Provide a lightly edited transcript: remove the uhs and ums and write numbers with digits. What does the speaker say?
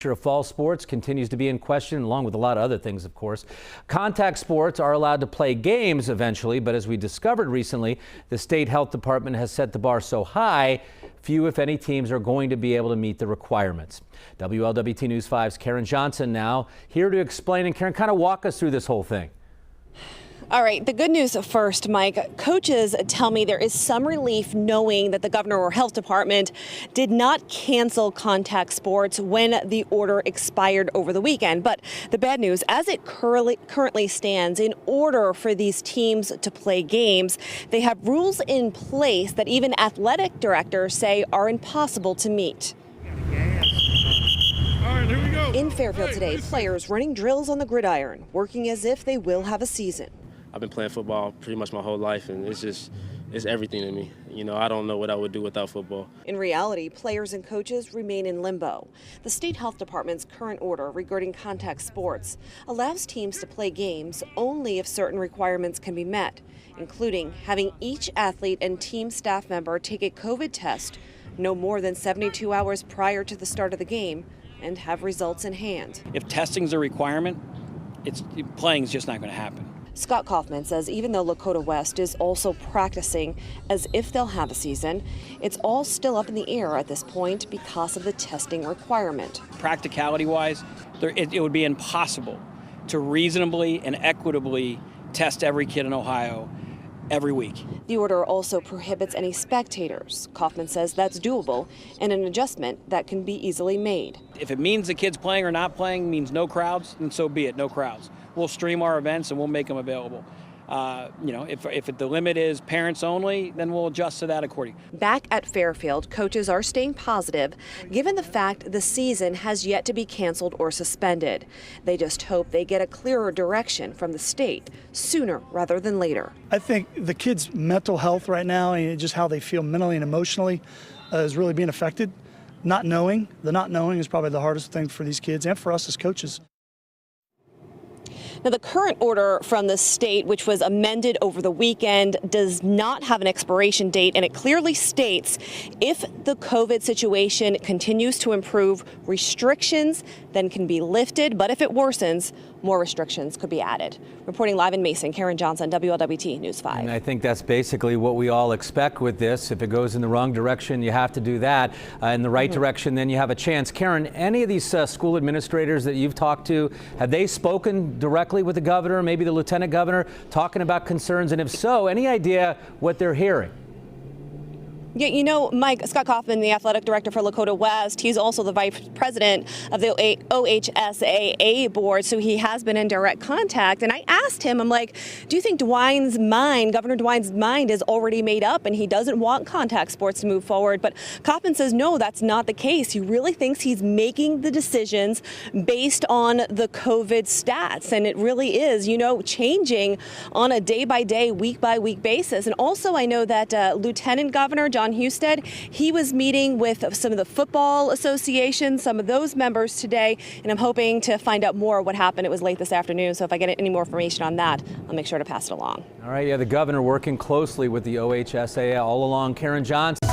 Of fall sports continues to be in question, along with a lot of other things, of course. Contact sports are allowed to play games eventually, but as we discovered recently, the state health department has set the bar so high, few, if any, teams are going to be able to meet the requirements. WLWT News 5's Karen Johnson now here to explain, and Karen, kind of walk us through this whole thing. All right, the good news first, Mike. Coaches tell me there is some relief knowing that the governor or health department did not cancel contact sports when the order expired over the weekend. But the bad news, as it currently stands, in order for these teams to play games, they have rules in place that even athletic directors say are impossible to meet. In Fairfield today, players running drills on the gridiron, working as if they will have a season. I've been playing football pretty much my whole life, and it's everything to me. You know, I don't know what I would do without football. In reality, players and coaches remain in limbo. The state health department's current order regarding contact sports allows teams to play games only if certain requirements can be met, including having each athlete and team staff member take a COVID test no more than 72 hours prior to the start of the game and have results in hand. If testing's a requirement, playing's just not going to happen. Scott Kaufman says even though Lakota West is also practicing as if they'll have a season, it's all still up in the air at this point because of the testing requirement. Practicality-wise, it would be impossible to reasonably and equitably test every kid in Ohio every week. The order also prohibits any spectators. Kaufman says that's doable and an adjustment that can be easily made. If it means the kids playing or not playing means no crowds, then so be it, no crowds. We'll stream our events and we'll make them available. If the limit is parents only, then we'll adjust to that accordingly. Back at Fairfield, coaches are staying positive given the fact the season has yet to be canceled or suspended. They just hope they get a clearer direction from the state sooner rather than later. I think the kids' mental health right now and just how they feel mentally and emotionally is really being affected. The not knowing is probably the hardest thing for these kids and for us as coaches. Now, the current order from the state, which was amended over the weekend, does not have an expiration date, and it clearly states if the COVID situation continues to improve, restrictions then can be lifted, but if it worsens, more restrictions could be added. Reporting live in Mason, Karen Johnson, WLWT News 5. And I think that's basically what we all expect with this. If it goes in the wrong direction, you have to do that. In the right direction, then you have a chance. Karen, any of these school administrators that you've talked to, have they spoken directly with the governor, maybe the lieutenant governor, talking about concerns? And if so, any idea what they're hearing? Yeah, you know, Mike, Scott Kaufman, the athletic director for Lakota West, he's also the vice president of the OHSAA board, so he has been in direct contact. And I asked him, I'm like, do you think Governor DeWine's mind is already made up and he doesn't want contact sports to move forward? But Kaufman says, no, that's not the case. He really thinks he's making the decisions based on the COVID stats. And it really is, you know, changing on a day-by-day, week-by-week basis. And also, I know that Lieutenant Governor Jon Husted, he was meeting with some of the football associations, some of those members today, and I'm hoping to find out more what happened. It was late this afternoon, so if I get any more information on that, I'll make sure to pass it along. All right, yeah, the governor working closely with the OHSAA all along. Karen Johnson.